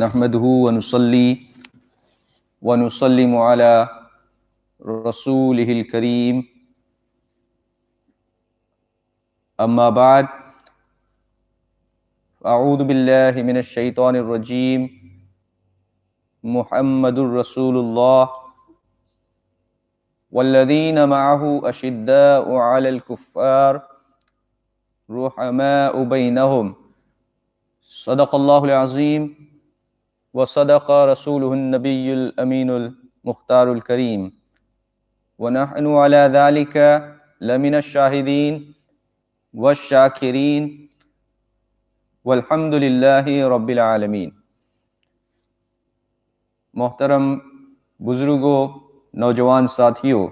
नहमदहु व नुसल्ली व नुसल्लिमु अला रसूलिहिल करीम अम्मा बाद अऊज़ु बिल्लाहि मिनश शैतानिर रजीम मुहम्मदुर रसूलुल्लाह वल्लज़ीना मअहु अशिद्दाउ अलल कुफ़्फ़ार रुहमाउ बैनहुम सदक़ल्लाहुल अज़ीम व सदक़ रसूलुहुन नबियुल अमीनुल मुख्तारुल करीम व नहनु अला ज़ालिका लमिनश शाहिदीन वश्शाकिरीन वल्हम्दुलिल्लाहि रब्बिल आलमीन। मोहतरम बुज़ुर्गों, नौजवान साथियों,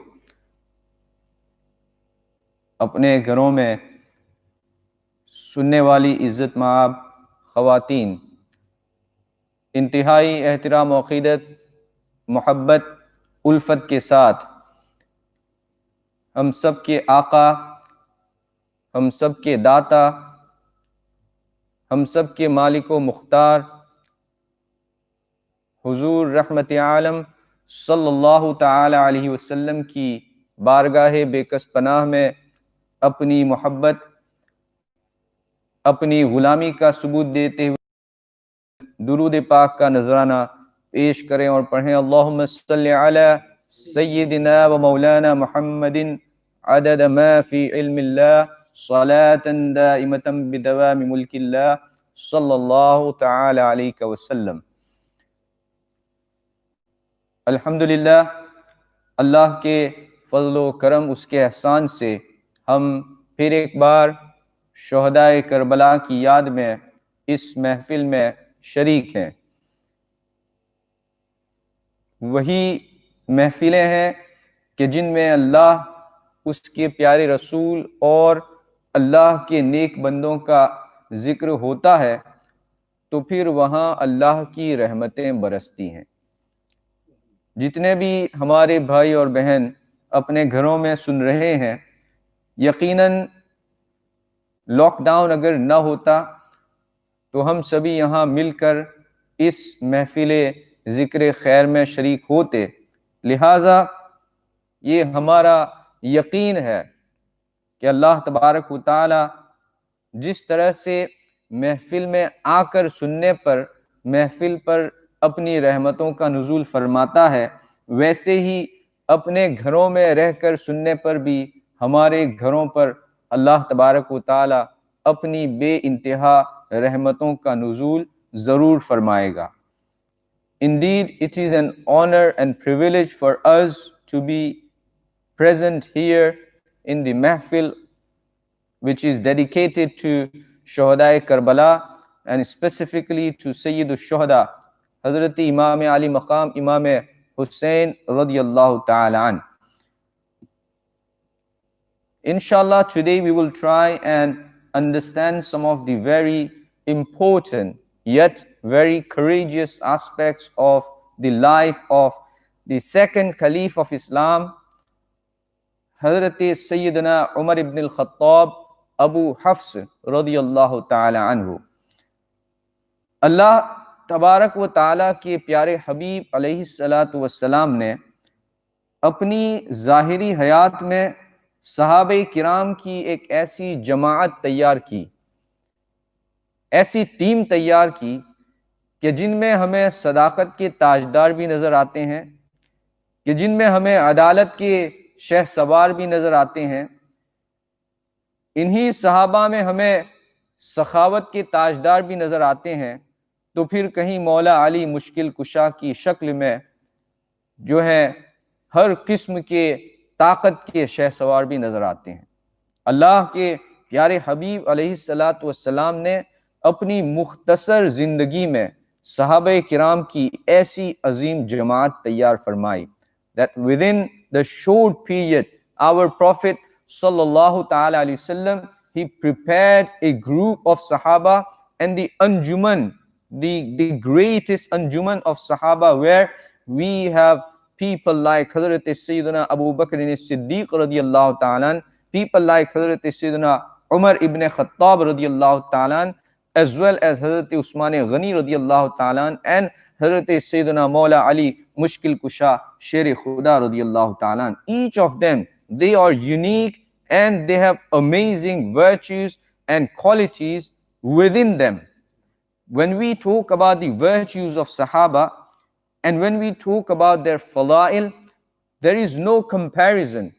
अपने घरों में सुनने वाली इज़्ज़त माब ख़वातीन, इंतहाई एहतराम व अक़ीदत, मोहब्बत, उल्फत के साथ हम सब के आका, हम सब के दाता, हम सब के मालिक व मुख्तार हुज़ूर रहमत आलम सल्लल्लाहु ताला अलैहि वसल्लम की बारगाह बेकस पनाह में अपनी मोहब्बत, अपनी ग़ुलामी का सबूत देते हुए दुरूद पाक का नजराना पेश करें और पढ़ें। अल्लाहुम्मा सल्लि अला सय्यिदिना व मौलाना मुहम्मदिन अदद मा फी इल्मिल्लाह सलातन दाइमतन बिदवामि मुल्किल्लाह सल्लल्लाहु तआला अलैहि वसल्लम। अल्हम्दुलिल्लाह, अल्लाह के फज़ल व करम, उसके एहसान से हम फिर एक बार शुहदाए करबला की याद में इस महफिल में शरीक हैं। वही महफिलें हैं कि जिनमें अल्लाह, उसके प्यारे रसूल और अल्लाह के नेक बंदों का ज़िक्र होता है तो फिर वहाँ अल्लाह की रहमतें बरसती हैं। जितने भी हमारे भाई और बहन अपने घरों में सुन रहे हैं, यकीनन लॉकडाउन अगर न होता तो हम सभी यहाँ मिलकर इस महफिल ज़िक्र खैर में शरीक होते। लिहाजा ये हमारा यकीन है कि अल्लाह तबारक व तआला जिस तरह से महफिल में आकर सुनने पर महफिल पर अपनी रहमतों का नुज़ूल फरमाता है, वैसे ही अपने घरों में रहकर सुनने पर भी हमारे घरों पर अल्लाह तबारक व तआला अपनी बेइंतहा रहमतों का नुज़ूल ज़रूर फरमाएगा। Indeed, it is an honor and privilege for us to be present here in the mahfil which is dedicated to Shuhada-e Karbala and specifically to Sayyidul Shuhada, Hazrat Imam Ali Maqam Imam Hussain radiyallahu ta'ala an. Inshallah, today we will try and understand some of the very important yet very courageous aspects of the life of the second Caliph of Islam, Hazrat Sayyidina Umar ibn al-Khattab Abu Hafs radiyallahu ta'ala anhu। अल्लाह तबारक व ताला के प्यारे हबीब अलैहिस्सलातु वस्सलाम ने अपनी ज़ाहिरी हयात में सहाबे किराम की एक ऐसी जमाअत तैयार की, ऐसी टीम तैयार की कि जिनमें हमें सदाकत के ताजदार भी नज़र आते हैं, कि जिनमें हमें अदालत के शहसवार भी नज़र आते हैं। इन्हीं सहाबा में हमें सखावत के ताजदार भी नज़र आते हैं, तो फिर कहीं मौला अली मुश्किल कुशा की शक्ल में जो है हर किस्म के ताकत के शहसवार भी नज़र आते हैं। अल्लाह के प्यारे हबीब अलैहिस्सलातु वस्सलाम ने अपनी मुख्तसर ज़िंदगी में सहाबे किराम की ऐसी अजीम जमात तैयार फरमाई that within the short period our Prophet sallallahu ta'ala alayhi wasallam, he prepared a group of Sahaba and the Anjuman, the greatest Anjuman of Sahaba, where we have people like Hazrat Sayyidina Abu Bakr as-Siddiq radiyallahu ta'ala, people like Hazrat Sayyidina Umar ibn Khattab radiyallahu ta'ala, as well as Hazrat Usman Ghani radiyallahu ta'ala and Hazrat Sayyidina Mawla Ali Mushkil Kusha Sher Khuda radiyallahu ta'ala. Each of them, they are unique and they have amazing virtues and qualities within them. When we talk about the virtues of Sahaba and when we talk about their fada'il, there is no comparison.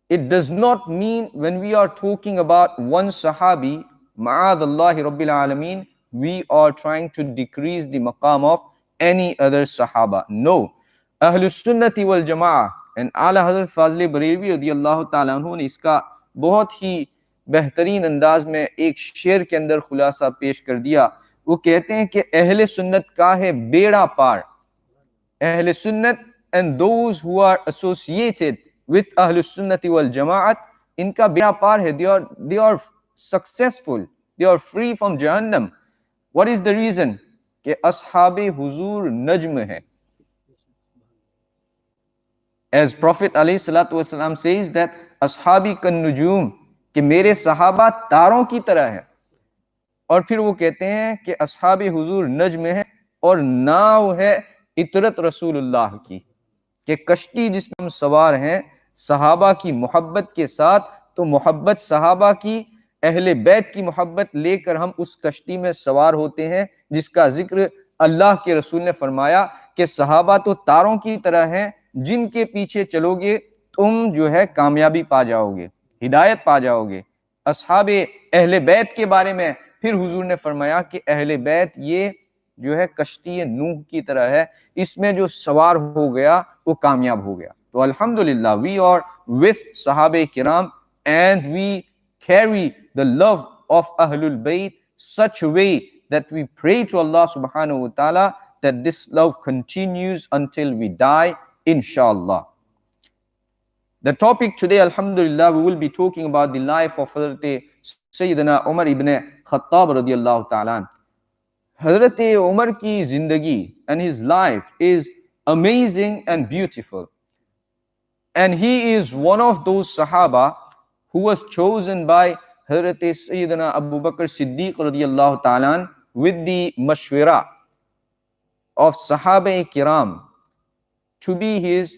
It does not mean when we are talking about one Sahabi, ma'adallahi Rabbil Alameen, we are trying to decrease the maqam of any other Sahaba. No. Ahlus Sunnati wal Jama'ah and Ala Hazrat Fazli Bareilwi radiyallahu ta'ala anhu ने इसका बहुत ही बेहतरीन अंदाज में एक शेर के अंदर खुलासा पेश कर दिया. वो कहते हैं कि अहले सुन्नत का है बेड़ा पार. अहले सुन्नत and those who are associated with Ahlus Sunnati wal Jama'at, इनका बेड़ा पार है. They are successful. They are free from Jahannam. What is the reason? कि असहाबे हुजूर नज्म है. As Prophet ﷺ says that ashabi kan nujum, कि मेरे सहाबा तारों की तरह है. और फिर वो कहते हैं कि असहाबे हुजूर नज्म है और नाव है इतरत रसूलुल्लाह की, कि कश्ती जिसमें हम सवार हैं सहाबा की मोहब्बत के साथ, तो मोहब्बत सहाबा की, अहले बैत की मोहब्बत लेकर हम उस कश्ती में सवार होते हैं जिसका जिक्र अल्लाह के रसूल ने फरमाया कि सहाबा तो तारों की तरह हैं, जिनके पीछे चलोगे तुम जो है कामयाबी पा जाओगे, हिदायत पा जाओगे. असहाबे अहले बैत के बारे में फिर हुजूर ने फरमाया कि अहले बैत ये जो है कश्ती नूह की तरह है, इसमें जो सवार हो गया वो कामयाब हो गया. तो अल्हम्दुलिल्लाह, वी आर विथ सहाबे किराम and we carry the love of Ahlul Bayt such a way that we pray to Allah subhanahu wa ta'ala that this love continues until we die, inshallah. The topic today, alhamdulillah, we will be talking about the life of Hazrat Sayyidina Umar ibn Khattab radiyallahu ta'ala. Hazrat Umar ki zindagi and his life is amazing and beautiful. And he is one of those Sahaba who was chosen by Hazrat Sayyidina Abu Bakr Siddiq radiyallahu ta'ala with the mashwara of Sahaba Kiram to be his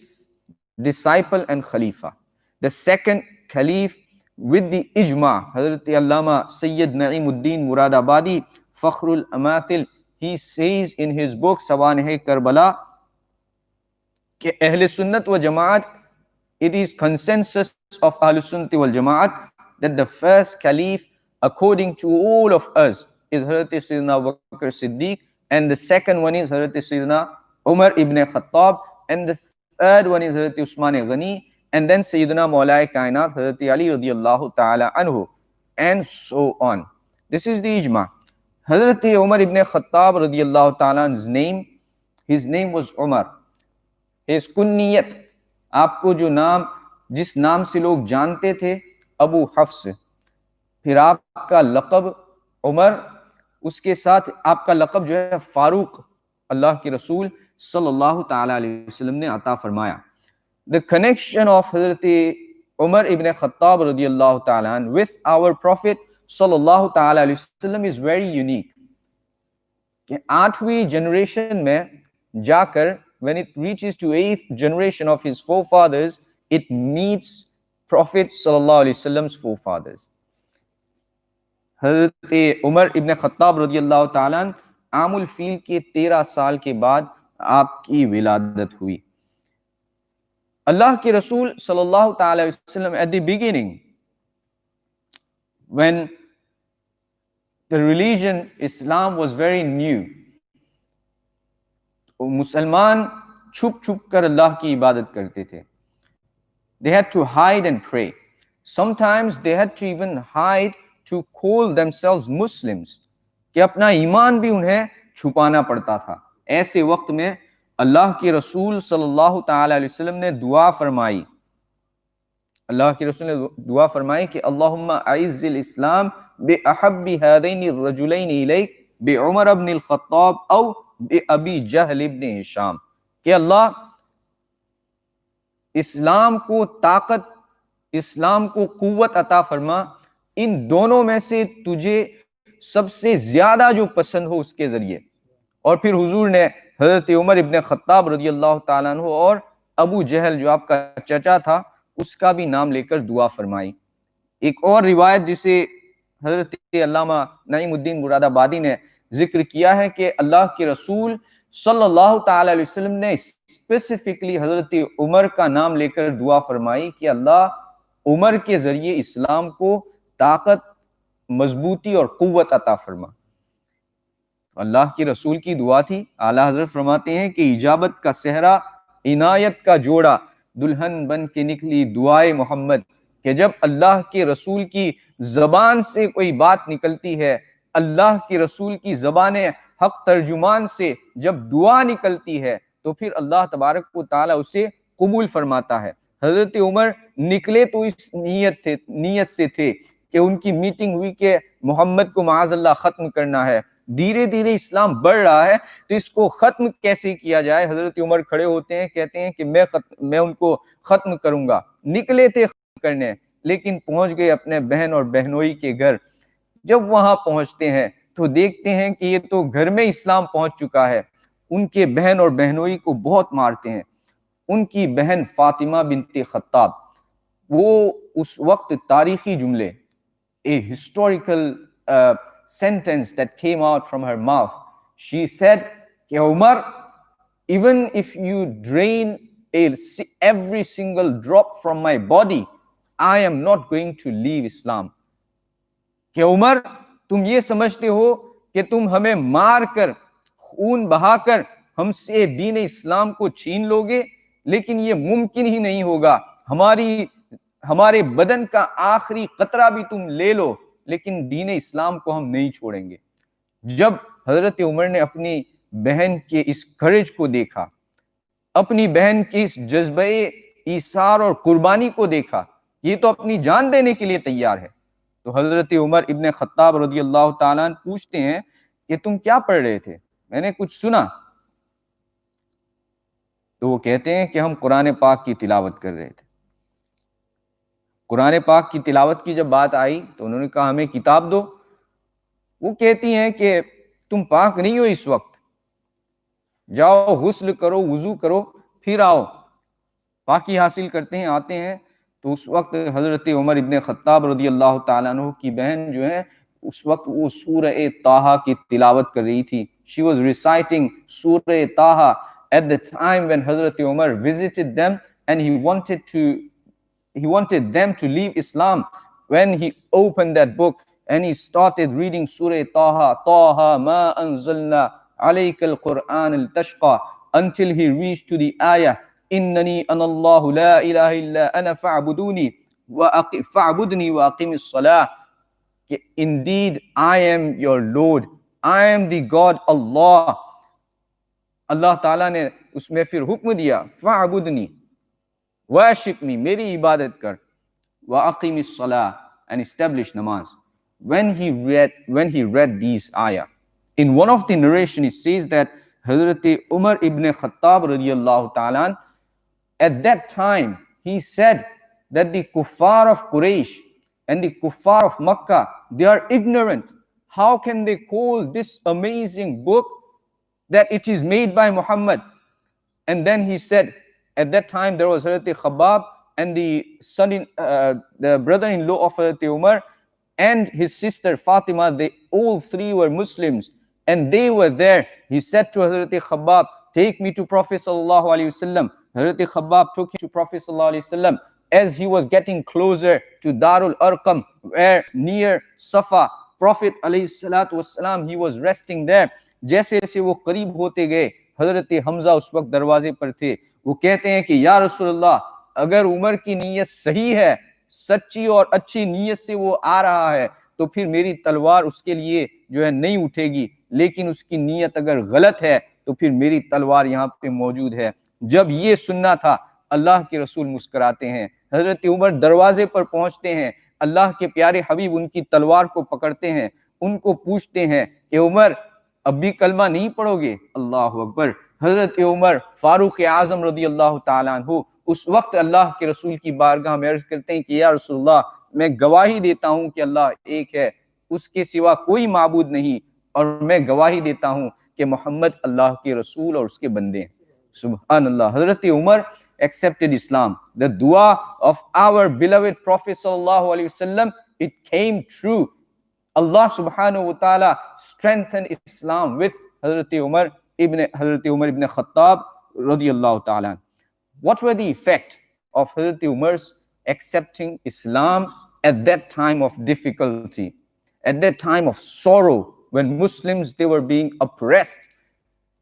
disciple and Khalifa. The second Caliph with the Ijma, Hazrat Allama Sayyid Na'imuddin Muradabadi, Fakhrul Amathil, he says in his book Sawaneh Karbala, कि Ahle Sunnat wa Jamaat, it is consensus of Ahlul Sunnati wal Jamaat that the first Caliph according to all of us is Hazrat Sayyidina Abu Bakr Siddiq, and the second one is Hazrat Sayyidina Umar ibn Khattab, and the third one is Hazrat Usman Ghani, and then Sayyidina Mawla Kainat Hazrat Ali radiyallahu ta'ala anhu, and so on. This is the ijma. Hazrat Umar ibn Khattab radiyallahu ta'ala's name, his name was Umar. His kunniyat, आपको जो नाम जिस नाम से लोग जानते थे अबू हफ्स, फिर आपका लक़ब उमर, उसके साथ आपका लक़ब जो है फारूक, अल्लाह के रसूल सल्लल्लाहु ताला अलैहि वसल्लम ने अता फरमाया. The connection of Hazrat Umar ibn Khattab radiyallahu ta'ala with our Prophet sallallahu ta'ala alaihi wasallam is very unique. कि 8वीं generation में जाकर, when it reaches to 8th generation of his forefathers, it meets Prophet sallallahu alaihi wasallam's forefathers. Hazrat Umar ibn Khattab radiyallahu ta'ala आमुल feel के 13 साल के बाद आपकी विलादत हुई. अल्लाह के रसूल सल्लल्लाहु ta'ala alaihi wasallam at the beginning, when the religion Islam was very new, मुसलमान छुप छुप कर अल्लाह की इबादत करते थे. They had to hide and pray. Sometimes they had to even hide to call themselves Muslims, कि अपना ईमान भी उन्हें छुपाना पड़ता था. ऐसे वक्त में अल्लाह के रसूल सल्लल्लाहु ताला अलैहि वसल्लम ने दुआ फरमाई. अल्लाह के रसूल ने दुआ फरमाई कि अल्लाहुम्मा अइज़्ज़िल इस्लाम बि अहब्बि हादैनि रजुलैनि इलैक बि उमर इब्न अल-खत्ताब औ बि अबी जहल इब्न हिशाम, कि अल्लाह इस्लाम को ताकत, इस्लाम को कुव्वत अता फरमा इन दोनों में से तुझे सबसे ज्यादा जो पसंद हो उसके जरिए। और फिर हुजूर ने हजरत उमर इब्न खत्ताब रदियल्लाहु ताला अन्हु और अबू जहल जो आपका चचा था उसका भी नाम लेकर दुआ फरमाई। एक और रिवायत जिसे हजरत अल्लामा नईमुद्दीन मुरादाबादी ने जिक्र किया है कि अल्लाह के रसूल सल्लल्लाहु ताला अलैहि वसल्लम ने स्पेसिफिकली हजरत उमर का नाम लेकर दुआ फरमाई कि अल्लाह उमर के जरिए इस्लाम को ताकत, मजबूती और कुव्वत अता फरमा। अल्लाह के रसूल की दुआ थी। आला हजरत फरमाते हैं कि इजाबत का सेहरा, इनायत का जोड़ा, दुल्हन बन के निकली दुआए मोहम्मद, कि जब अल्लाह के रसूल की जबान से कोई बात निकलती है, अल्लाह के रसूल की जबान हक तर्जुमान से जब दुआ निकलती है तो फिर अल्लाह तबारक व तआला उसे कबूल फरमाता है। हजरत उमर निकले तो इस नीयत से थे कि उनकी मीटिंग हुई कि मोहम्मद को माअज़ल्लाह खत्म करना है। धीरे धीरे इस्लाम बढ़ रहा है तो इसको खत्म कैसे किया जाए। हजरत उमर खड़े होते हैं, कहते हैं कि मैं उनको खत्म करूंगा। निकले थे खत्म करने, लेकिन पहुंच गए अपने बहन और बहनोई के घर। जब वहां पहुंचते हैं तो देखते हैं कि ये तो घर में इस्लाम पहुंच चुका है। उनके बहन और बहनोई को बहुत मारते हैं। उनकी बहन फातिमा बिनते खत्ताब, वो उस वक्त तारीखी जुमले, a historical sentence that came out from her mouth. She said, Umar, even if you drain every single drop from my body, I am not going to leave Islam. कि उमर, तुम ये समझते हो कि तुम हमें मार कर, खून बहाकर हमसे दीन इस्लाम को छीन लोगे, लेकिन ये मुमकिन ही नहीं होगा। हमारे बदन का आखिरी कतरा भी तुम ले लो, लेकिन दीन इस्लाम को हम नहीं छोड़ेंगे। जब हजरत उमर ने अपनी बहन के इस करेज को देखा, अपनी बहन के इस जज्बे ईसार और कुर्बानी को देखा, ये तो अपनी जान देने के लिए तैयार है, तो हजरत उमर इब्न खत्ताब रदियल्लाहु ताला अन्हु पूछते हैं कि तुम क्या पढ़ रहे थे, मैंने कुछ सुना। तो वो कहते हैं कि हम कुरान पाक की तिलावत कर रहे थे। कुरान पाक की तिलावत की जब बात आई तो उन्होंने कहा हमें किताब दो। वो कहती हैं कि तुम पाक नहीं हो इस वक्त, जाओ गुस्ल करो, वुजू करो, फिर आओ। पाकी हासिल करते हैं, आते हैं तो उस वक्त हजरत उमर इब्न खत्ताब रदियल्लाहु ताला अन्हु की बहन जो है उस वक्त वो सूरह ताहा की तिलावत कर रही थी। शी वाज रिसाइटिंग सूरह ताहा at the time when Hazrat Umar visited them and he wanted them to leave Islam. When he opened that book and he started reading Surah Taha, Taha ma anzalna alayka al-Quran al-tashqa, until he reached to the ayah, Innani anallahu la ilaha illa ana fa'buduni wa aqimis salah. Indeed, I am your Lord. I am the God Allah. अल्लाह ताला ने उसमें फिर हुक्म दिया, फ़अबुदनी worship me, मेरी इबादत कर, व अक़ीमिस सलाह, and establish namaz. When he read these ayah, in one of the narration it says that Hazrat Umar ibn Khattab radiyallahu ta'ala, at that time he said that the kuffar of Quraysh and the kuffar of Makkah, they are ignorant. How can they call this amazing book that it is made by Muhammad? And then he said, at that time there was Hazrat Khabbab and the brother-in-law of Hazrat Umar and his sister Fatima, they all three were Muslims and they were there. He said to Hazrat Khabbab, take me to Prophet sallallahu alaihi wasallam. Hazrat Khabbab took him to Prophet sallallahu alaihi wasallam. As he was getting closer to Darul Arqam, where near Safa, Prophet alayhi salatu wasalam, he was resting there. जैसे जैसे वो करीब होते गए, हजरत हमजा उस वक्त दरवाजे पर थे। वो कहते हैं कि या रसूलल्लाह, अगर उमर की नीयत सही है, सच्ची और अच्छी नीयत से वो आ रहा है, तो फिर मेरी तलवार उसके लिए जो है नहीं उठेगी, लेकिन उसकी नीयत अगर गलत है तो फिर मेरी तलवार यहाँ पे मौजूद है। जब ये सुनना था, अल्लाह के रसूल मुस्कुराते हैं। हजरत उमर दरवाजे पर पहुंचते हैं, अल्लाह के प्यारे हबीब उनकी तलवार को पकड़ते हैं, उनको पूछते हैं कि उमर अब भी कलमा नहीं पढ़ोगे? अल्लाह अकबर। हजरत उमर फारूक आजम रदी अल्लाह ताला अन्हु उस वक्त अल्लाह के रसूल की बारगाह में अर्ज करते हैं कि या रसूलल्लाह, मैं गवाही देता हूं कि अल्लाह एक है, उसके सिवा कोई माबूद नहीं, और मैं गवाही देता हूँ कि मोहम्मद अल्लाह के रसूल और उसके बंदे हैं। सुभान अल्लाह। हजरत Umar accepted Islam. The dua of our beloved Prophet sallallahu alaihi wasallam, it came true. Allah subhanahu wa ta'ala strengthened Islam with Hazrat Umar ibn Khattab radiyallahu ta'ala. What were the effect of Hazrat Umar's accepting Islam at that time of difficulty, at that time of sorrow, when Muslims, they were being oppressed?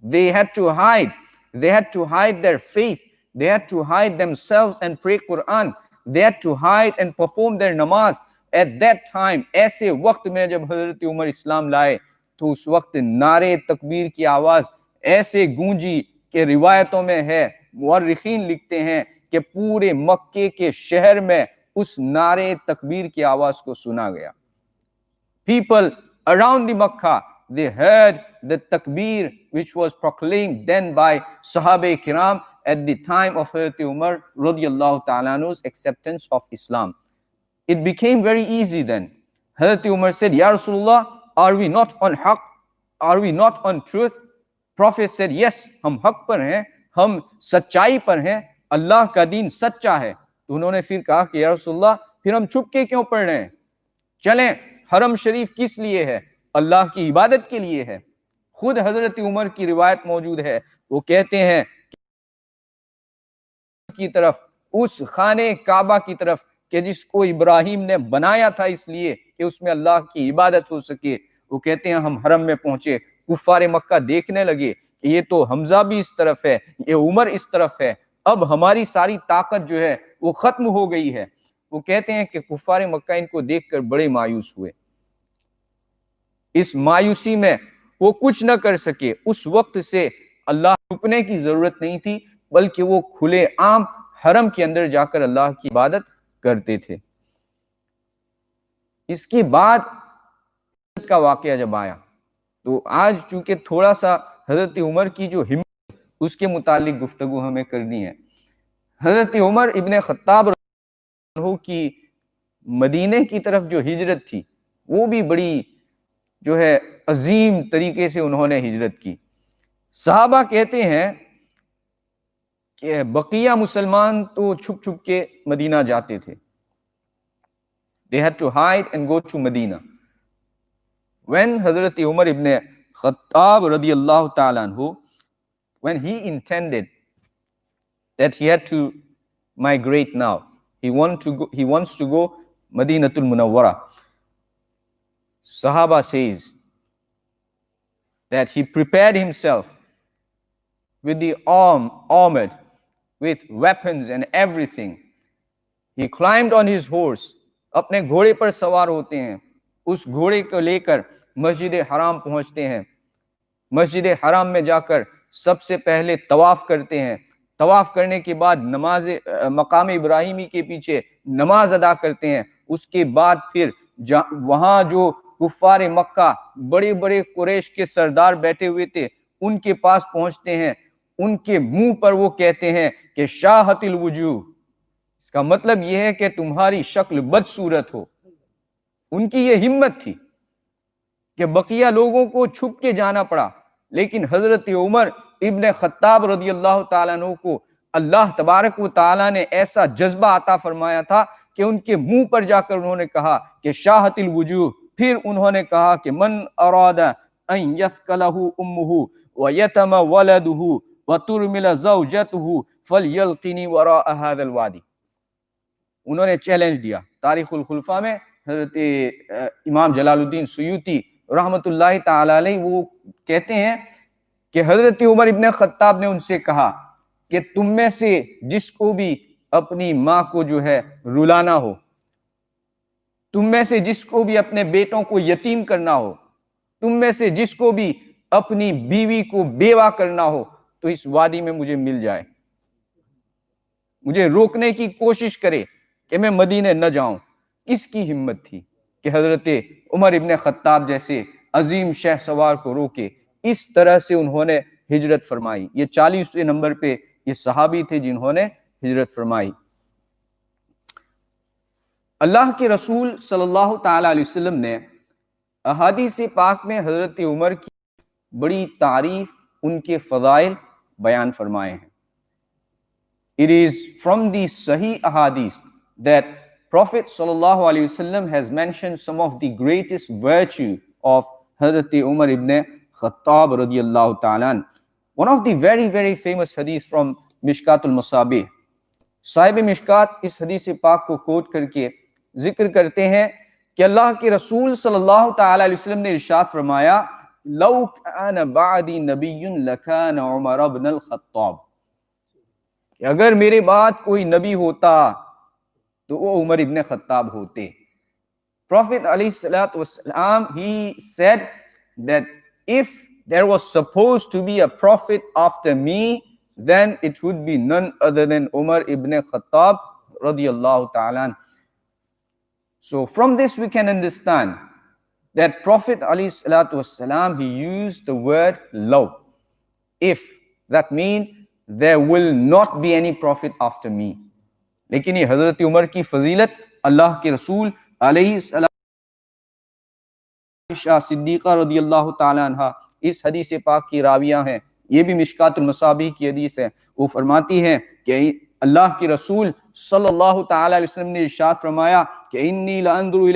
They had to hide. They had to hide their faith. They had to hide themselves and pray Quran. They had to hide and perform their namaz. At that time, ऐसे वक्त में जब हजरत उमर इस्लाम लाए, तो उस वक्त नारे तकबीर की आवाज ऐसे गूंजी कि रिवायतों में है, मुअर्रिखीन लिखते हैं कि पूरे मक्के के शहर में उस नारे तकबीर की आवाज को सुना गया. People around the Makkah, they heard the takbir which was proclaimed then by Sahaba Kiram at the time of Hazrat Umar radiyallahu ta'ala anhu's acceptance of Islam. It became very easy then. Hazrat Umar said, Ya Rasulullah, are we not on haqq? Are we not on truth? Prophet said, yes, हम हक पर हैं, हम सच्चाई पर हैं, अल्लाह का दीन सच्चा है. तो उन्होंने फिर कहा कि या रसूलल्लाह, फिर हम छुप के क्यों पढ़ रहे हैं? चलें, हरम शरीफ किस लिए है? अल्लाह की इबादत के लिए है. खुद हजरत उमर की रिवायत मौजूद है, वो कहते हैं की तरफ, उस खाने काबा की तरफ कि जिसको इब्राहिम ने बनाया था इसलिए कि उसमें अल्लाह की इबादत हो सके. वो कहते हैं हम हरम में पहुंचे, कुफारे मक्का देखने लगे कि ये तो हमजा भी इस तरफ है, ये उमर इस तरफ है, अब हमारी सारी ताकत जो है वो खत्म हो गई है. वो कहते हैं कि कुफारे मक्का इनको देखकर बड़े मायूस हुए. इस मायूसी में वो कुछ न कर सके. उस वक्त से अल्लाह रुकने की जरूरत नहीं थी, बल्कि वो खुले आम हरम के अंदर जाकर अल्लाह की इबादत करते थे. इसके बाद का वाकया जब आया, तो आज चूंकि थोड़ा सा हजरत उमर की जो हिम्मत, उसके मुतालिक गुफ्तगू हमें करनी है. हजरत उमर इब्ने खत्ताब की मदीने की तरफ जो हिजरत थी, वो भी बड़ी जो है अजीम तरीके से उन्होंने हिजरत की. सहाबा कहते हैं कि बकिया मुसलमान तो छुप छुप के मदीना जाते थे. They had to hide and go to Medina. When Hazrat Umar ibn Khattab radiyallahu ta'ala anhu, when he intended that he had to migrate now, he wants to go Madinatul Munawwara. Sahaba says that he prepared himself with the armored, with weapons and everything. He climbed on his horse. अपने घोड़े पर सवार होते हैं. उस घोड़े को लेकर मस्जिद हराम पहुंचते हैं. मस्जिद हराम में जाकर सबसे पहले तवाफ करते हैं. तवाफ करने के बाद नमाज मकाम इब्राहिमी के पीछे नमाज अदा करते हैं. उसके बाद फिर वहां जो कुफार मक्का, बड़े बड़े कुरैश के सरदार बैठे हुए थे, उनके पास पहुंचते हैं. उनके मुंह पर वो कहते हैं कि शाहतिल वजूह, इसका मतलब यह है कि तुम्हारी शक्ल बदसूरत हो. उनकी ये हिम्मत थी कि बकिया लोगों को छुप के जाना पड़ा, लेकिन हजरत उमर इब्ने खत्ताब रदियल्लाहु ताला अन्हु को अल्लाह तबारक व ताला ने ऐसा जज्बा अता फरमाया था कि उनके मुंह पर जाकर उन्होंने कहा कि शाहतिल वजूह. फिर उन्होंने कहा कि मन अरादा अन यस्कलहु उम्मुहु व यतम वलदुहु व तुरमिल ज़ौजतुहु फलयल्किनी वराअ हाज़ल वादी. उन्होंने चैलेंज दिया. तारीखुल खुलफा में हजरत इमाम जलालुद्दीन सुयूती रहमतुल्लाहि ताला अलैहि वो कहते हैं कि हजरत उमर इब्ने खत्ताब ने उनसे कहा कि तुम में से जिसको भी अपनी माँ को जो है रुलाना हो, तुम में से जिसको भी अपने बेटों को यतीम करना हो, तुम में से जिसको भी अपनी बीवी को बेवा करना हो, तो इस वादी में मुझे मिल जाए, मुझे रोकने की कोशिश करे कि मैं मदीने न जाऊं. किसकी हिम्मत थी कि हजरत उमर इब्ने खत्ताब जैसे अजीम शह सवार को रोके. इस तरह से उन्होंने हिजरत फरमाई. ये 40वें नंबर पे ये सहाबी थे जिन्होंने हिजरत फरमाई. अल्लाह के रसूल सल्लल्लाहु ताला अलैहि वसल्लम ने अहादीस पाक में हज़रत उमर की बड़ी तारीफ, उनके फ़ज़ाइल बयान फरमाए हैं. It is from the Sahih Ahadith that Prophet sallallahu alaihi wasallam has mentioned some of the greatest virtue of Hazrat Umar ibn Khattab radiyallahu ta'ala. One of the very, very famous hadith from Mishkatul Masabih. Sahib Mishkat इस हदीस पाक को coat करके जिक्र करते हैं कि अल्लाह के रसूल सल्लल्लाहु ताला अलैहि वसल्लम ने इरशाद फरमाया, लौ कान बादी नबियुन लकान उमर इब्न अल-खत्ताब, अगर मेरे बाद कोई नबी होता तो वो उमर इब्न खत्ताब होते. Prophet ﷺ, he said that if there was supposed to be a prophet after me, then it would be none other than Umar ibn Khattab radiyallahu ta'ala. So from this we can understand that Prophet ﷺ, he used the word law. If, that means there will not be any prophet after me. लेकिन ये हजरत उमर की फजीलत अल्लाह के रसूल अलैहिस्सलाम आयशा सिद्दीक़ा रदियल्लाहु ताला अन्हा इस हदीस पाक की रावियां हैं. ये भी मिशकातुल मसाबीह की हदीस है. वो फरमाती हैं कि अल्लाह के रसूल सल्लल्लाहु ताला अलैहि वसल्लम ने इरशाद फरमाया कि इन्नी लअंजुरु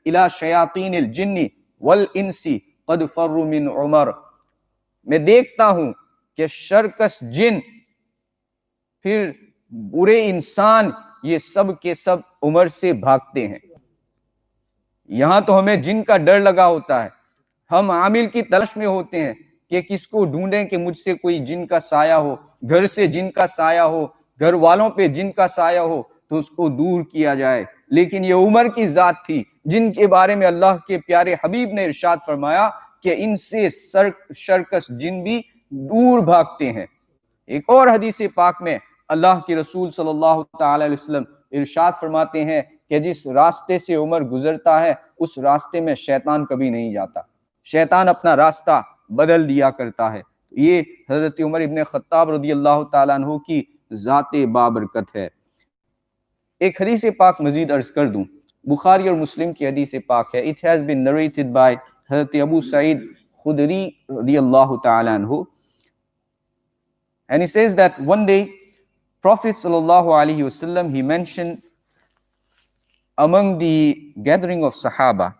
इला शयातीनिल जिन्नी वल इंसी क़द फर्रु मिन उमर. मैं देखता हूं कि शरकस जिन फिर बुरे इंसान ये सब के सब उमर से भागते हैं. यहां तो हमें जिन का डर लगा होता है, हम आमिल की तलाश में होते हैं कि किसको ढूंढें कि मुझसे कोई जिन का साया हो, घर से जिन का साया हो, घर वालों पे जिन का साया हो तो उसको दूर किया जाए. लेकिन ये उमर की जात थी जिनके बारे में अल्लाह के प्यारे हबीब ने इरशाद फरमाया कि इनसे शरकस जिन भी दूर भागते हैं. एक और हदीस पाक में अल्लाह के रसूल सल्लल्लाहु ताला अलैहि वसल्लम इरशाद फरमाते हैं कि जिस रास्ते से उमर गुजरता है उस रास्ते में शैतान कभी नहीं जाता, शैतान अपना रास्ता बदल दिया करता है. ये हजरत उमर इब्न खत्ताब रदियल्लाहु ताला अन्हु की ज़ाते बाबरकत है. एक हदीस पाक मजीद अर्ज कर दूं, बुखारी और मुस्लिम की हदीस पाक है. It has been narrated by हजरत अबू सईद खुदरी रदियल्लाहु ताला अन्हु, and he says that one day Prophet sallallahu alaihi wasallam, he mentioned among the gathering of Sahaba,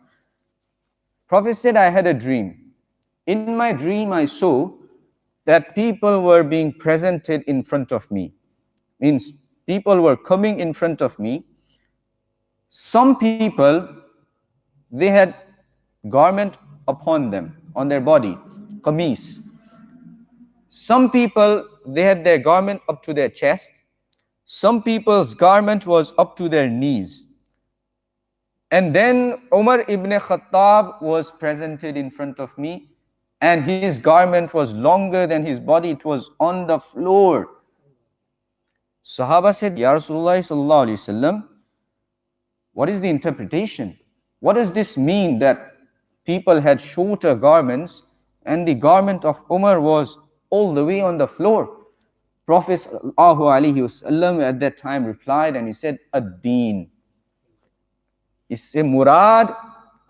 Prophet said, I had a dream. In my dream I saw that people were being presented in front of me. Means people were coming in front of me. Some people, they had garment upon them, on their body, qamis. Some people, they had their garment up to their chest. Some people's garment was up to their knees. And then Umar ibn Khattab was presented in front of me, and his garment was longer than his body. It was on the floor. Sahaba said, Ya Rasulullah sallallahu alaihi wasallam, what is the interpretation? What does this mean that people had shorter garments and the garment of Umar was all the way on the floor? Prophet sallallahu alaihi wasallam at that time replied and he said, Ad-Deen. It's a murad,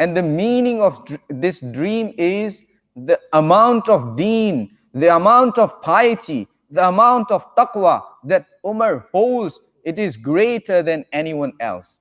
and the meaning of this dream is the amount of deen, the amount of piety, the amount of taqwa that Umar holds, it is greater than anyone else.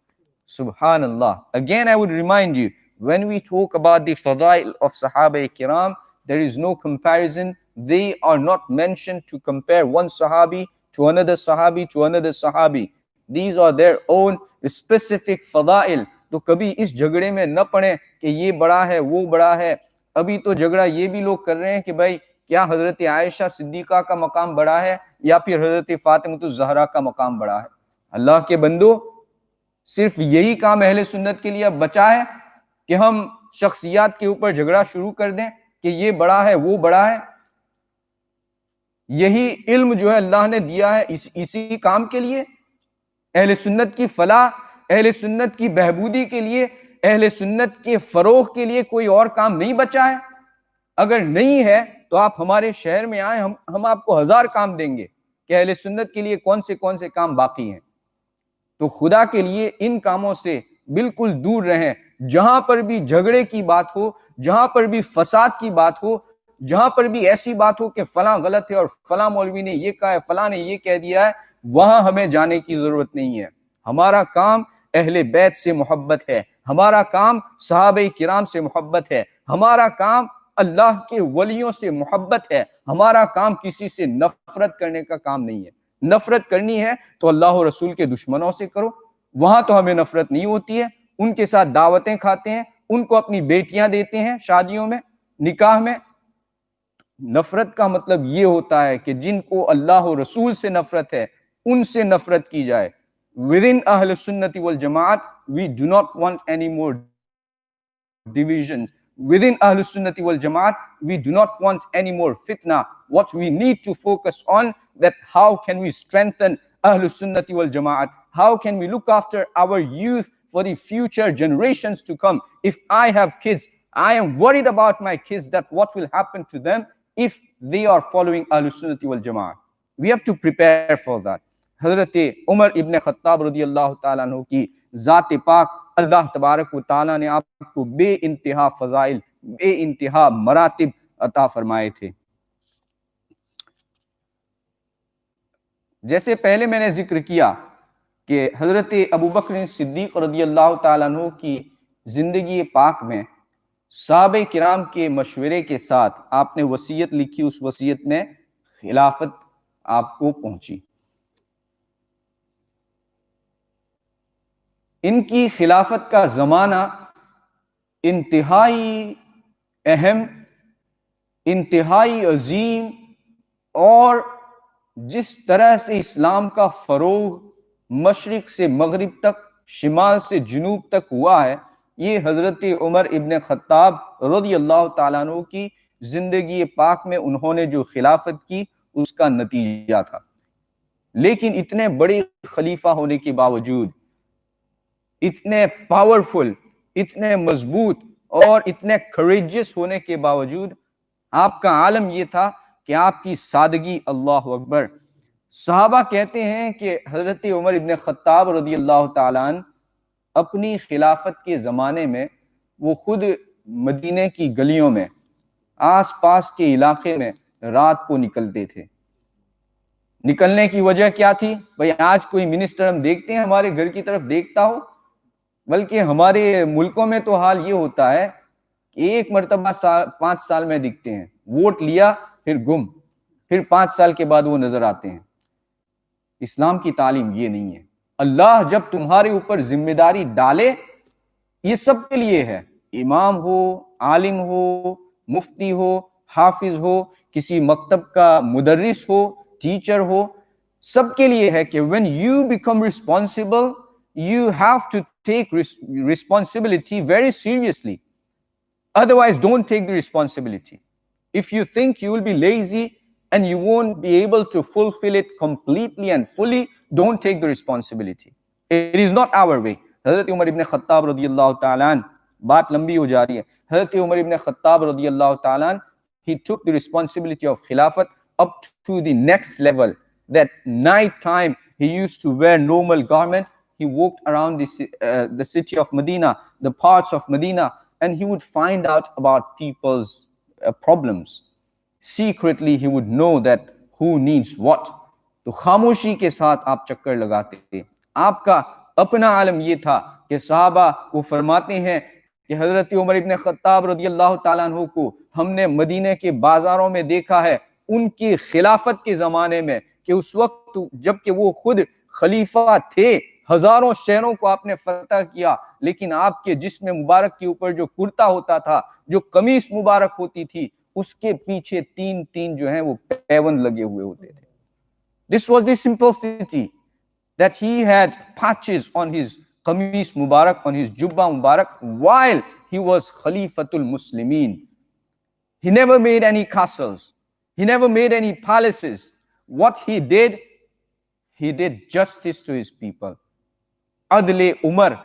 Subhanallah. Again, I would remind you, when we talk about the fadail of Sahaba Kiram, there is no comparison. They are not mentioned to compare one Sahabi to another Sahabi to another Sahabi. These are their own specific fadail. तो कभी इस झगड़े में न पड़े कि ये बड़ा है वो बड़ा है. अभी तो झगड़ा ये भी लोग कर रहे हैं कि भाई क्या हजरत आयशा सिद्दीका का मकाम बड़ा है या फिर हजरत फातिमतुज़ ज़हरा का मकाम बड़ा है. अल्लाह के बंदो, सिर्फ यही काम अहले सुन्नत के लिए अब बचा है कि हम शख्सियात के ऊपर झगड़ा शुरू कर दें कि ये बड़ा है वो बड़ा है. यही इल्म जो है अल्लाह ने दिया है इसी काम के लिए, अहले सुन्नत की फलाह, अहले सुन्नत की बहबूदी के लिए, अहले सुन्नत के फरोग के लिए कोई और काम नहीं बचा है. अगर नहीं है तो आप हमारे शहर में आए, हम आपको 1000 काम देंगे कि अहले सुन्नत के लिए कौन से काम बाकी हैं. तो खुदा के लिए इन कामों से बिल्कुल दूर रहें. जहां पर भी झगड़े की बात हो, जहां पर भी फसाद की बात हो, जहां पर भी ऐसी बात हो कि फलां गलत है और फलां मौलवी ने ये कहा है, फलां ने ये कह दिया है, वहां हमें जाने की जरूरत नहीं है। हमारा काम अहले बैत से मोहब्बत है, हमारा काम सहाबे किराम से मोहब्बत है, हमारा काम अल्लाह के वलियों से मोहब्बत है, हमारा काम किसी से नफरत करने का काम नहीं है। नफरत करनी है तो अल्लाह और रसूल के दुश्मनों से करो, वहां तो हमें नफरत नहीं होती है। उनके साथ दावतें खाते हैं, उनको अपनी बेटियां देते हैं शादियों में, निकाह में। नफरत का मतलब ये होता है कि जिनको अल्लाह और रसूल से नफरत है उनसे नफरत की जाए। विद इन अहले सुन्नति वल जमात we do not want any more divisions. Within Ahlus Sunnati wal Jamaat, we do not want any more fitna. What we need to focus on, that how can we strengthen Ahlus Sunnati wal Jamaat? How can we look after our youth for the future generations to come? If I have kids, I am worried about my kids, that what will happen to them if they are following Ahlus Sunnati wal Jamaat. We have to prepare for that. Hazrat Umar ibn Khattab रदियल्लाहु ताला अन्हु की ज़ात पाक अल्लाह तबारक व ताला ने आपको बे इंतहा फजाइल, बे इंतहा मरातिब अता फरमाए थे। जैसे पहले मैंने जिक्र किया कि हजरत अबू बकर सिद्दीक रदियल्लाहु ताला अन्हु की जिंदगी पाक में साहबे किराम के मशवरे के साथ आपने वसीयत लिखी, उस वसीयत में खिलाफत आपको पहुंची। इनकी खिलाफत का ज़माना इंतहाई अहम, इंतहाई अजीम, और जिस तरह से इस्लाम का फ़रोग मशरिक़ से मगरिब तक, शिमाल से जुनूब तक हुआ है, ये हज़रत उमर इब्न ख़त्ताब रज़ियल्लाहु ताला अन्हु की ज़िंदगी पाक में उन्होंने जो खिलाफत की उसका नतीजा था। लेकिन इतने बड़े खलीफा होने के बावजूद, इतने पावरफुल, इतने मजबूत और इतने करेजियस होने के बावजूद आपका आलम यह था कि आपकी सादगी, अल्लाह अकबर। सहाबा कहते हैं कि हजरत उमर इब्न खत्ताब रदियल्लाहु ताला अन्हु अपनी खिलाफत के ज़माने में वो खुद मदीने की गलियों में, आस पास के इलाके में रात को निकलते थे। निकलने की वजह क्या थी? भाई आज कोई मिनिस्टर हम देखते हैं हमारे घर की तरफ देखता हो, बल्कि हमारे मुल्कों में तो हाल ये होता है कि एक मरतबा 5 साल में दिखते हैं, वोट लिया फिर गुम, फिर 5 साल के बाद वो नजर आते हैं। इस्लाम की तालीम ये नहीं है। अल्लाह जब तुम्हारे ऊपर जिम्मेदारी डाले, ये सबके लिए है, इमाम हो, आलिम हो, मुफ्ती हो, हाफिज हो, किसी मकतब का मुदर्रिस हो, टीचर हो, सबके लिए है कि when you become responsible, you have to take responsibility very seriously. Otherwise, don't take the responsibility. If you think you will be lazy and you won't be able to fulfill it completely and fully, don't take the responsibility. It is not our way. हज़रत उमर इब्न Khattab रदियल्लाहु ताला अन्हु, बात लंबी हो जा रही है, हज़रत उमर इब्न खत्ताब रदियल्लाहु ताला अन्हु, he took the responsibility of khilafat up to the next level, that night time he used to wear normal garment. He walked around the city of Medina, the parts of Medina, and he would find out about people's problems. Secretly he would know that who needs what. तो खामोशी के साथ आप चक्कर लगाते थे। आपका अपना आलम ये था कि सहाबा वो फरमाते हैं कि हजरत उमर इब्न खत्ताब रदियल्लाहु ताला अन्हु को हमने मदीने के बाजारों में देखा है उनकी खिलाफत के ज़माने में, कि उस वक्त जबकि वो खुद खलीफा थे, हजारों शहरों को आपने फतह किया, लेकिन आपके जिस्म मुबारक के ऊपर जो कुर्ता होता था, जो कमीज मुबारक होती थी, उसके पीछे 3 जो हैं वो पैबंद लगे हुए होते थे। This was the simplicity, that he had patches on his qamis mubarak, on his jubba mubarak, while he was Khalifatul Muslimin. He never made any castles. He never made any palaces. What he did justice to his people. अदले Umar,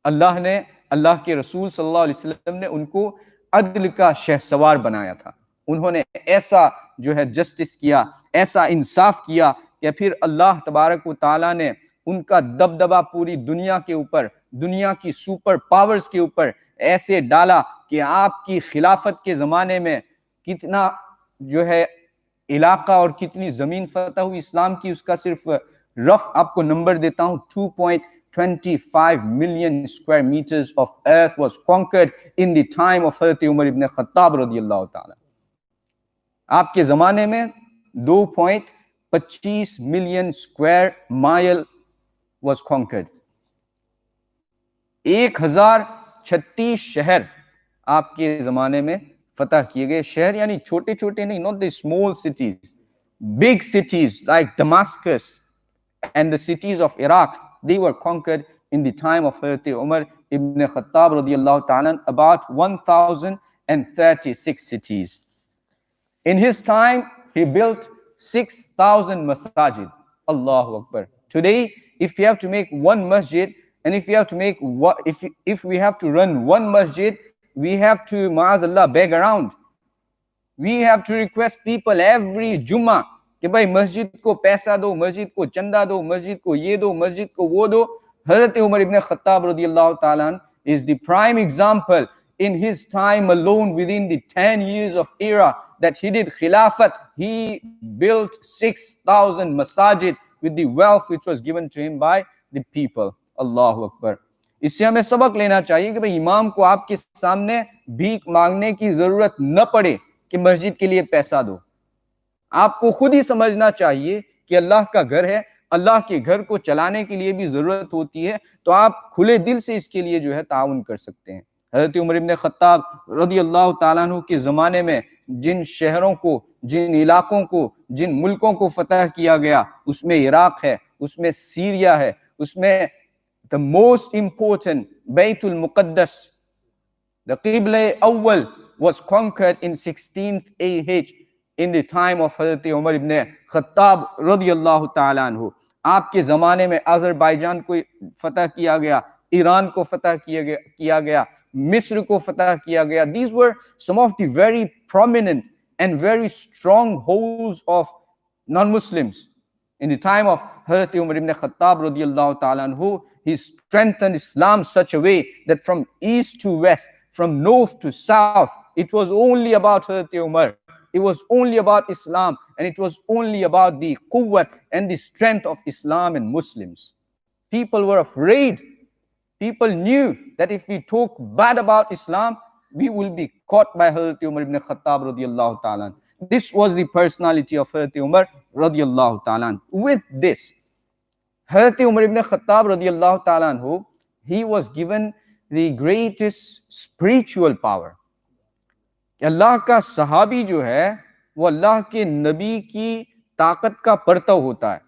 अल्लाह ने, अल्लाह के रसूल सल्लल्लाहु अलैहि वसल्लम ने उनको अदल का शहसवार बनाया था। उन्होंने ऐसा जो है जस्टिस किया, ऐसा इंसाफ किया कि फिर अल्लाह तबारक व ताला ने उनका दबदबा पूरी दुनिया के ऊपर, दुनिया की सुपर पावर्स के ऊपर ऐसे डाला कि आपकी खिलाफत के ज़माने में कितना जो है इलाका और कितनी ज़मीन फतह हुई इस्लाम की, उसका सिर्फ रफ आपको नंबर देता हूँ, 2.25 million square meters of earth was conquered in the time of Hazrat Umar ibn Khattab radiyallahu ta'ala. आपके ज़माने में 2.25 million square mile was conquered. 1036 शहर आपके ज़माने में फतह किए गए. शहर यानी छोटे छोटे नहीं, not the small cities, big cities like Damascus and the cities of Iraq, they were conquered in the time of Hazrat Umar ibn Khattab radiyallahu ta'ala, about 1036 cities. In his time, he built 6,000 masajid. Allahu Akbar. Today, if you have to make one masjid, and if you have to make if we have to run one masjid, we have to, ma'azallah, beg around. We have to request people every Jummah कि भाई मस्जिद को पैसा दो, मस्जिद को चंदा दो, मस्जिद को ये दो, मस्जिद को वो दो. Hazrat Umar ibn Khattab radiyallahu ta'ala is the prime example. In his time alone, within the 10 years of era that he did khilafat, he built 6,000 masajid with the wealth which was given to him by the people. Allahu Akbar. इससे हमें सबक लेना चाहिए कि भाई इमाम को आपके सामने भीख मांगने की जरूरत न पड़े कि मस्जिद के लिए पैसा दो. आपको खुद ही समझना चाहिए कि अल्लाह का घर है, अल्लाह के घर को चलाने के लिए भी जरूरत होती है, तो आप खुले दिल से इसके लिए जो है ताउन कर सकते हैं. हज़रत उमर इब्न खत्ताब रज़ियल्लाहु ताला अन्हु के ज़माने में जिन शहरों को, जिन इलाकों को, जिन मुल्कों को फतह किया गया, उसमें इराक है, उसमें सीरिया है, उसमें द मोस्ट इम्पोर्टेंट बैतुल मुक़द्दस, द क़िबला अव्वल was conquered in 16th AH in the time of Hazrat Umar ibn Khattab radiyallahu ta'ala anhu. आपके ज़माने में अज़रबैजान को फतह किया गया, ईरान को फतह किया गया, मिस्र को फतह किया गया. These were some of the very prominent and very strong holds of non-Muslims. In the time of Hazrat Umar ibn Khattab radiyallahu ta'ala anhu, he strengthened Islam such a way that from east to west, from north to south, it was only about Hazrat Umar. It was only about Islam, and it was only about the quwwat and the strength of Islam and Muslims. People were afraid. People knew that if we talk bad about Islam, we will be caught by Hazrat Umar ibn Khattab radiyallahu ta'ala. This was the personality of Hazrat Umar radiyallahu ta'ala. With this, Hazrat Umar ibn Khattab radiyallahu ta'ala, he was given the greatest spiritual power. अल्लाह का सहाबी जो है वो अल्लाह के नबी की ताकत का परतव होता है.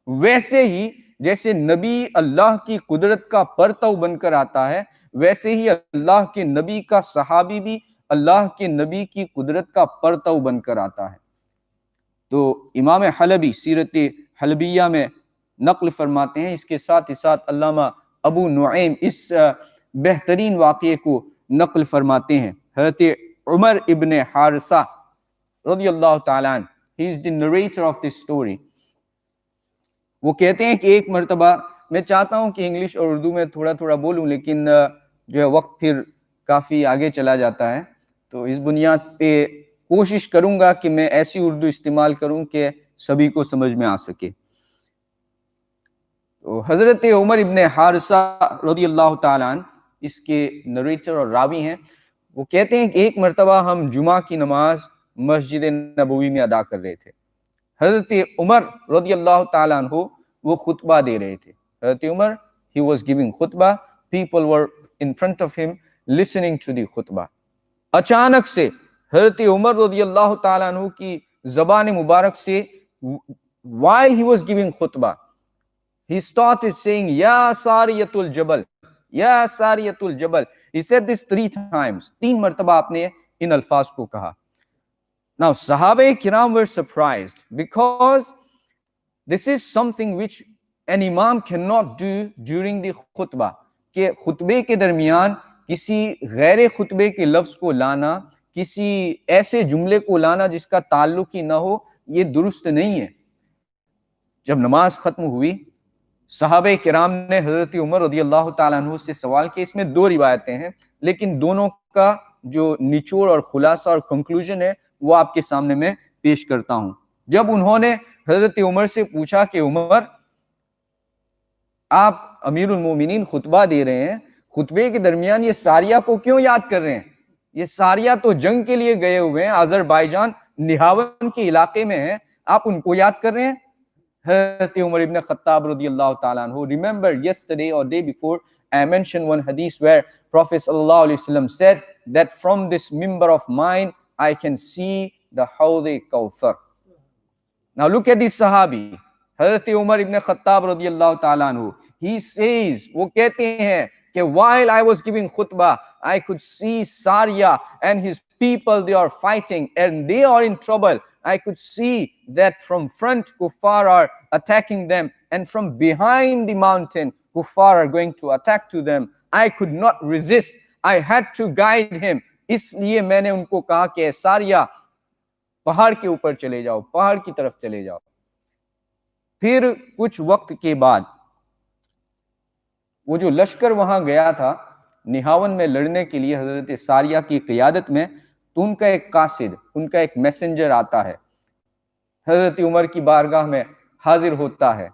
वैसे ही जैसे नबी अल्लाह की कुदरत का परतव बनकर आता है, वैसे ही अल्लाह के नबी का सहाबी भी अल्लाह के नबी की कुदरत का परतव बनकर आता है. तो इमाम हलबी सीरत हलबिया में नक़ल फरमाते हैं, इसके साथ ही साथ अल्लामा अबू नुऐम इस बेहतरीन वाक़ये को नक़ल फरमाते हैं. हज़रत उमर इब्न हारिसा रज़ियल्लाहु ताला अन्हु, he is the narrator of this story. वो कहते हैं कि एक मर्तबा, मैं चाहता हूं कि इंग्लिश और उर्दू में थोड़ा थोड़ा बोलूं, लेकिन जो है वक्त फिर काफ़ी आगे चला जाता है, तो इस बुनियाद पे कोशिश करूंगा कि मैं ऐसी उर्दू इस्तेमाल करूं कि सभी को समझ में आ सके. तो हज़रत उमर इब्न हारिसा रज़ियल्लाहु ताला अन्हु इसके नरेटर और रावी हैं. वो कहते हैं कि एक मर्तबा हम जुमा की नमाज मस्जिद नबवी में अदा कर रहे थे. हज़रत उमर रज़ियल्लाहु ताला अन्हु वो खुतबा दे रहे थे. हज़रत Umar, he was giving Khutba, people were in front of him listening to the खुतबा. अचानक से हज़रत उमर रज़ियल्लाहु ताला अन्हु की ज़बान मुबारक से, while he was giving Khutba, he started saying, Ya Sariyatul Jabal, Ya Sariyatul Jabal. He said this 3 times. 3 मर्तबा आपने इन अल्फाज को कहा. Now, Sahaba Kiram were surprised because this is something which an imam cannot do during the khutbah. कि खुतबे के दरमियान किसी गैर खुतबे के लफ्ज़ को लाना, किसी ऐसे जुमले को लाना जिसका ताल्लुक ही ना हो, ये दुरुस्त नहीं है. जब नमाज खत्म हुई सहाबे किराम ने हजरत उमर रदियल्लाहु ताला अन्हु से सवाल किया। इसमें दो रिवायतें हैं, लेकिन दोनों का जो निचोड़ और खुलासा और कंक्लूजन है वो आपके सामने मैं पेश करता हूं। जब उन्होंने हजरत उमर से पूछा कि उमर, आप अमीरुल मोमिनीन खुतबा दे रहे हैं, खुतबे के दरमियान ये सारिया को क्यों याद कर रहे हैं? ये सारिया तो जंग के लिए गए हुए हैं, अजरबैजान निहावन के इलाके में है, आप उनको याद कर रहे हैं? Hazrat Umar ibn Khattab radiallahu ta'ala anhu, remember yesterday or day before I mentioned one hadith where Prophet sallallahu alaihi wasallam said that from this mimbar of mine I can see the Hawd Kawthar. Now look at this Sahabi, Hazrat Umar ibn Khattab radiallahu ta'ala anhu. He says, वो कहते हैं कि while I was giving khutbah, I could see Sariya and his people, they are fighting and they are in trouble. I could see that from front kuffar are attacking them, and from behind the mountain kuffar are going to attack to them. I could not resist. I had to guide him. इसलिए मैंने उनको कहा कि सारिया पहाड़ के ऊपर चले जाओ, पहाड़ की तरफ चले जाओ। फिर कुछ वक्त के बाद वो जो लश्कर वहां गया था निहावन में लड़ने के लिए हजरत सारिया की क़ियादत में, तो उनका एक कासिद, उनका एक मैसेंजर आता है, हजरत उमर की बारगाह में हाजिर होता है।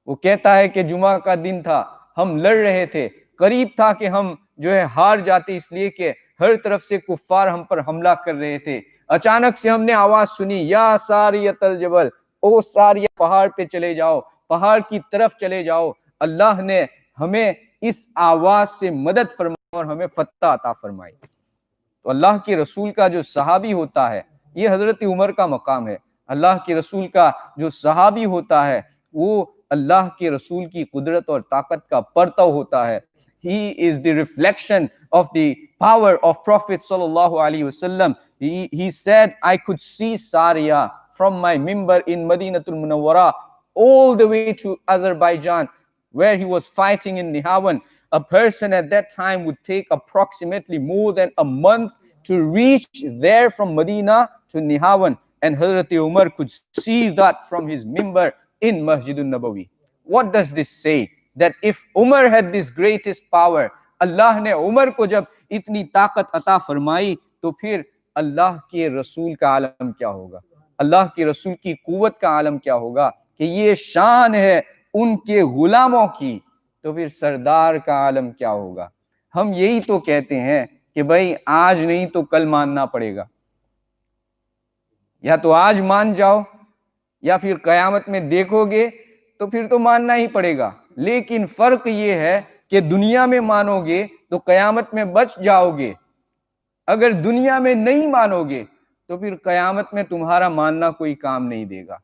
वो कहता है कि जुमा का दिन था, हम लड़ रहे थे, करीब था कि हम जो है हार जाते, इसलिए कि हर तरफ से कुफ्फार हम पर हमला कर रहे थे। अचानक से हमने आवाज सुनी, या सारियतल जबल, ओ सारिया पहाड़ पे चले जाओ, पहाड़ की तरफ चले जाओ। अल्लाह ने हमें इस आवाज से मदद फरमाई और हमें फतह अता फरमाई। तो अल्लाह के रसूल का जो सहाबी होता है, ये हजरत उमर का मकाम है। अल्लाह के रसूल का जो सहाबी होता है वो अल्लाह के रसूल की कुदरत और ताकत का परतव होता है। He is the reflection of the power of Prophet sallallahu alaihi wasallam. He said, I could see Sariya from my mimbar in Madinatul Munawwara all the way to Azerbaijan, where he was fighting in Nihawan. A person at that time would take approximately more than a month to reach there from Medina to Nihawan. And Hazrat Umar could see that from his mimbar in Masjidun Nabawi. What does this say? That if Umar had this greatest power, Allah ने उमर को जब इतनी ताकत अता फरमाई, तो फिर अल्लाह के रसूल का आलम क्या होगा, अल्लाह के रसूल की कुव्वत का आलम क्या होगा। कि ये शान है उनके गुलामों की, तो फिर सरदार का आलम क्या होगा। हम यही तो कहते हैं कि भाई आज नहीं तो कल मानना पड़ेगा, या तो आज मान जाओ या फिर कयामत में देखोगे तो फिर तो मानना ही पड़ेगा। लेकिन फर्क ये है कि दुनिया में मानोगे तो कयामत में बच जाओगे, अगर दुनिया में नहीं मानोगे तो फिर कयामत में तुम्हारा मानना कोई काम नहीं देगा,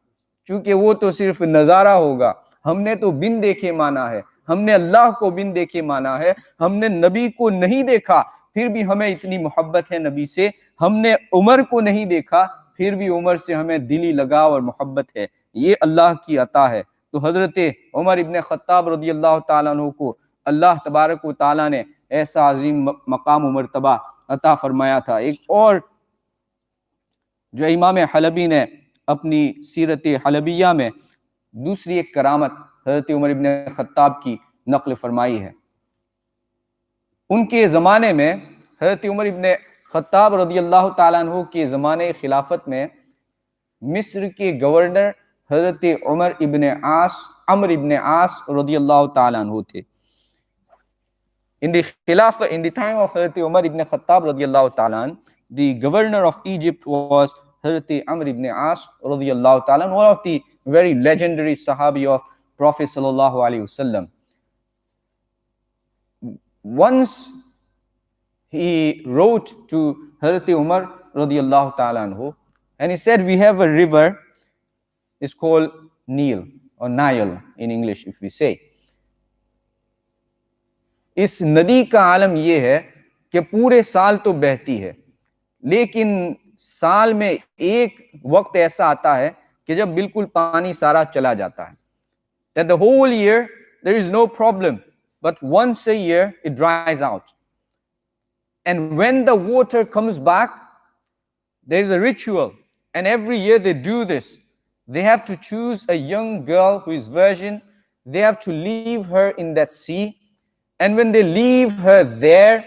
क्योंकि वो तो सिर्फ नजारा होगा। हमने तो बिन देखे माना है, हमने अल्लाह को बिन देखे माना है, हमने नबी को नहीं देखा फिर भी हमें इतनी मोहब्बत है नबी से, हमने उमर को नहीं देखा फिर भी उमर से हमें दिली लगाव और मोहब्बत है। ये अल्लाह की अता है। तो हजरत उमर इब्न खत्ताब रदियल्लाहु ताला अन्हु को अल्लाह तबारक व ताला ने ऐसा अजीम मकाम मर्तबा अता फरमाया था। एक और जो इमाम हलबी ने अपनी सीरत हलबिया में दूसरी एक करामत हजरत उमर इब्न खत्ताब की नकल फरमाई है। उनके ज़माने में हजरत उमर इब्न खत्ताब रदियल्लाहु ताला अन्हु के ज़माने खिलाफत में मिस्र के गवर्नर हजरत उमर इब्न आस अमर इब्न आस रदियल्लाहु ताला अन्हु थे। In the time of Hazrat Umar ibn Khattab radiallahu ta'ala, the governor of Egypt was Hazrat Amr ibn As radiallahu ta'ala, one of the very legendary Sahabi of Prophet sallallahu alaihi wasallam. Once he wrote to Hazrat Umar radiallahu ta'ala anhu, and he said, we have a river, it's called Nile or Nile in English if we say. इस नदी का आलम यह है कि पूरे साल तो बहती है, लेकिन साल में एक वक्त ऐसा आता है कि जब बिल्कुल पानी सारा चला जाता है। That the whole year there is no problem, but once a year it dries out. And when the water comes back, there is a ritual, and every year they do this. They have to choose a young girl who is virgin. they have to leave her in that sea, and when they leave her there,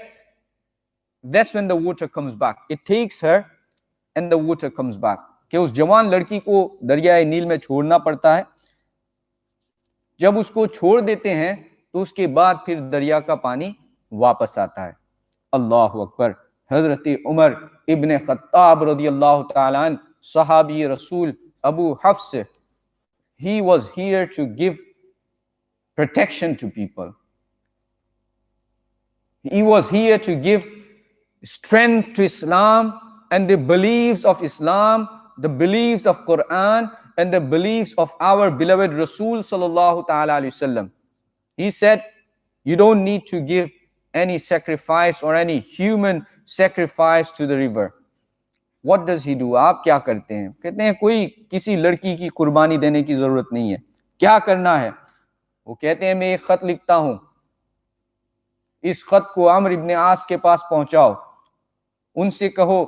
that's when the water comes back. It takes her and the water comes back. कि उस जवान लड़की को दरियाए नील में छोड़ना पड़ता है, जब उसको छोड़ देते हैं तो उसके बाद फिर दरिया का पानी वापस आता है। अल्लाहु अकबर। हजरत उमर इब्न खत्ताब रदियल्लाहु ताला अन्हु, सहाबी रसूल Abu Hafs, he was here to give protection to people. He was here to give strength to Islam and the beliefs of Islam, the beliefs of Quran, and the beliefs of our beloved Rasul sallallahu ta'ala alayhi wasallam. He said, you don't need to give any sacrifice or any human sacrifice to the river. What does he do? आप क्या करते हैं? कहते हैं कोई किसी लड़की की कुर्बानी देने की जरूरत नहीं है। क्या करना है? वो कहते हैं मैं एक खत लिखता हूं, इस खत को अम्र इब्न आस के पास पहुंचाओ, उनसे कहो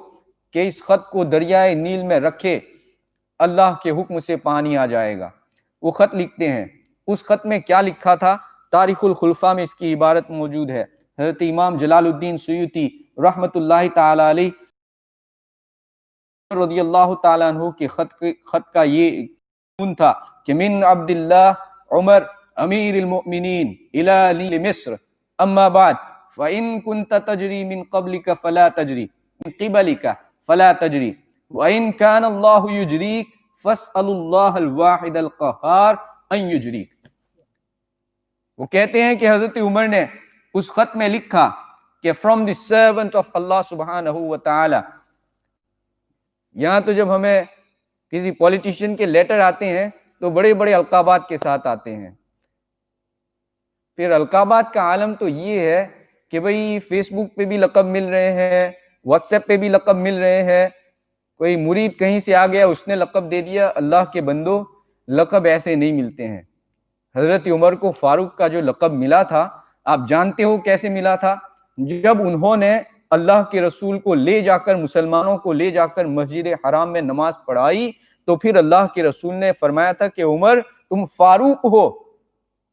कि इस खत को दरियाए नील में रखे, अल्लाह के हुक्म से पानी आ जाएगा। वो खत लिखते हैं। उस खत में क्या लिखा था? तारीखुल खुलफा में इसकी इबारत मौजूद है। हज़रत इमाम जलालुद्दीन सुयूती रहमतुल्लाहि ताला अलैह रदियल्लाहु ताला अन्हु के खत का ये खून था कि मिन अब्दुल्लाह उमर अमीरुल मोमिनीन इला नील मिस्र अम्मा बाद फ़इन कुन्त तजरी मिन क़ब्लिका फ़ला तजरी मिन क़िबलिका फ़ला तजरी व इन कान अल्लाहु युजरीक फ़स्अलुल्लाहल वाहिदल क़हार अन युजरीक। वो कहते हैं कि हज़रत उमर ने उस खत में लिखा कि फ्रॉम द सर्वेंट ऑफ अल्लाह सुब्हानहू व तआला। यहाँ तो जब हमें किसी पॉलिटिशियन के लेटर आते हैं तो बड़े बड़े अलकाबात के साथ आते हैं। फिर अलकाबात का आलम तो ये है कि भाई फेसबुक पे भी लक़ब मिल रहे हैं, व्हाट्सएप पे भी लक़ब मिल रहे हैं। कोई मुरीद कहीं से आ गया, उसने लक़ब दे दिया। अल्लाह के बंदो, लक़ब ऐसे नहीं मिलते हैं। हज़रत उमर को फारूक का जो लक़ब मिला था, आप जानते हो कैसे मिला था? जब उन्होंने अल्लाह के रसूल को ले जाकर, मुसलमानों को ले जाकर मस्जिद हराम में नमाज पढ़ाई, तो फिर अल्लाह के रसूल ने फरमाया था कि उमर तुम फारूक हो,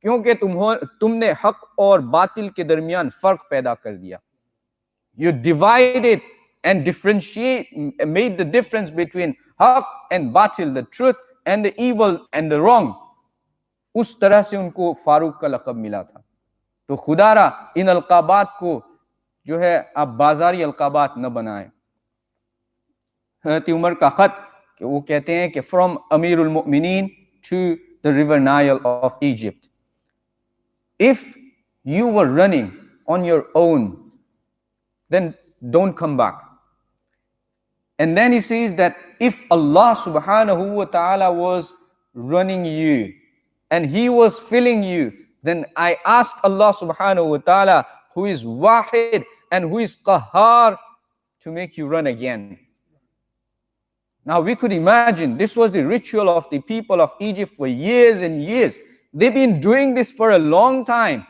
क्योंकि तुमने हक और बातिल के दरमियान फर्क पैदा कर दिया। You divided and differentiate, made the difference between haq and batil, the truth and the evil and the wrong. उस तरह से उनको फारूक का लक़ब मिला था। तो खुदारा इन अलकाबात को जो है आप बाजारी अलकाबात न बनाएं। हज़रत उमर का खत कि वो कहते हैं कि फ्रॉम अमीरुल मोमिनीन to the river Nile of Egypt, if you were running on your own, then don't come back. And then he says that if Allah subhanahu wa ta'ala was running you and he was filling you, then I ask Allah subhanahu wa ta'ala, who is wahid and who is qahar, to make you run again. Now we could imagine this was the ritual of the people of Egypt for years and years. They've been doing this for a long time.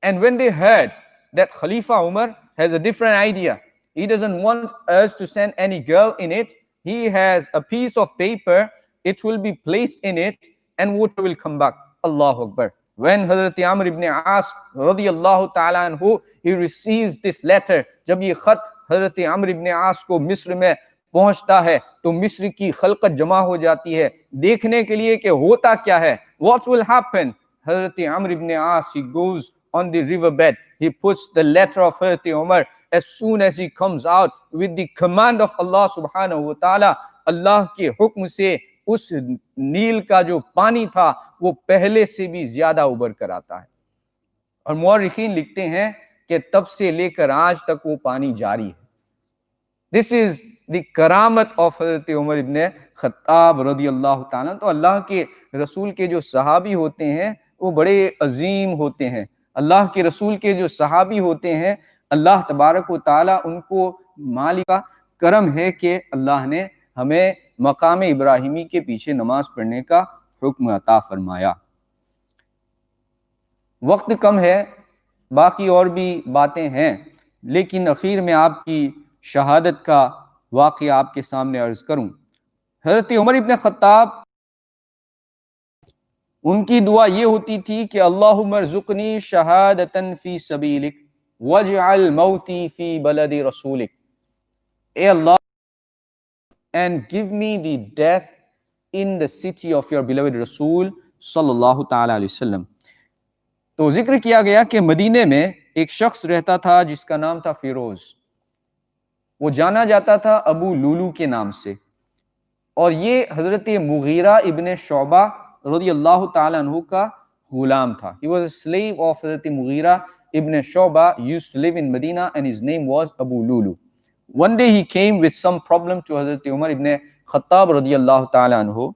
And when they heard that Khalifa Umar has a different idea, he doesn't want us to send any girl in it. He has a piece of paper, it will be placed in it and water will come back. Allahu Akbar. When Hazrat Amr ibn As radiyallahu ta'ala anhu, he receives this letter, जब ये खत हजरत अम्र इब्न आस को मिस्र में पहुंचता है तो मिस्र की खलकत जमा हो जाती है देखने के लिए कि होता क्या है, what will happen. Hazrat अम्र ibn us, he goes on the riverbed, he puts the letter of Hazrat Umar. As soon as he comes out with the command of Allah subhanahu wa ta'ala, अल्लाह के हुक्म से उस नील का जो पानी था वो पहले से भी ज्यादा उबर कर आता है। और मुअर्रिखीन लिखते हैं कि तब से लेकर आज तक वो पानी जारी है। दिस इज द करामत ऑफ हज़रत उमर इब्न खत्ताब रदियल्लाहु ताला। तो अल्लाह के रसूल के जो सहाबी होते हैं वो बड़े अजीम होते हैं। अल्लाह के रसूल के जो सहाबी होते हैं, अल्लाह तबारक व ताला उनको मालिक का करम है कि अल्लाह ने हमें मकाम इब्राहिमी के पीछे नमाज पढ़ने का हुक्म अता फरमाया। वक्त कम है, बाकी और भी बातें हैं, लेकिन आखिर में आपकी शहादत का वाक़या आपके सामने अर्ज करूं। हज़रत उमर इब्न खत्ताब उनकी दुआ ये होती थी कि अल्लाहुम्मा रज़ुक़नी शहादतन फी सबीलिक वजअल मौती फी बलदी रसूलिक, ए अल्लाह, and give me the death in the city of your beloved Rasul सल्लल्लाहु ताला अलैहि वसल्लम। तो जिक्र किया गया कि मदीने में एक शख्स रहता था जिसका नाम था फिरोज। वो जाना जाता था अबू लूलू के नाम से, और ये हजरत मुगीरा इब्ने शोबा रज़ियल्लाहु ताला अन्हु का गुलाम था। He was a slave of Hazrat Mughira ibn Shoba, used to live in Medina, and his name was Abu Lulu. One day he came with some problem to Hazrat Umar ibn Khattab radiyallahu ta'ala anhu,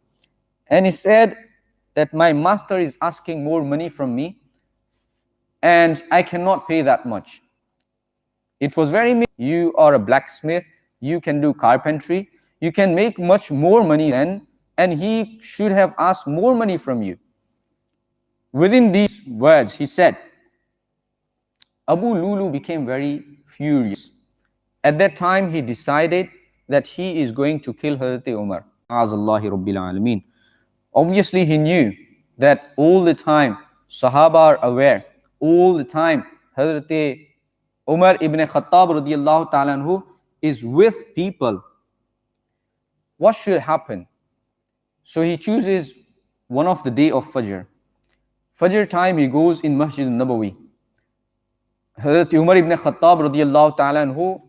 and he said that my master is asking more money from me and I cannot pay that much. It was very, you are a blacksmith, you can do carpentry, you can make much more money than, and he should have asked more money from you. Within these words, he said, Abu Lulu became very furious. At that time, he decided that he is going to kill Hazrat Umar. Azallahi Rabbil Alameen. Obviously, he knew that all the time, Sahaba are aware, all the time, Hazrat Umar ibn Khattab radiyallahu ta'ala anhu is with people. What should happen? So he chooses one of the day of Fajr. Fajr time, he goes in Masjid al-Nabawi. Hazrat Umar ibn Khattab radiyallahu ta'ala anhu,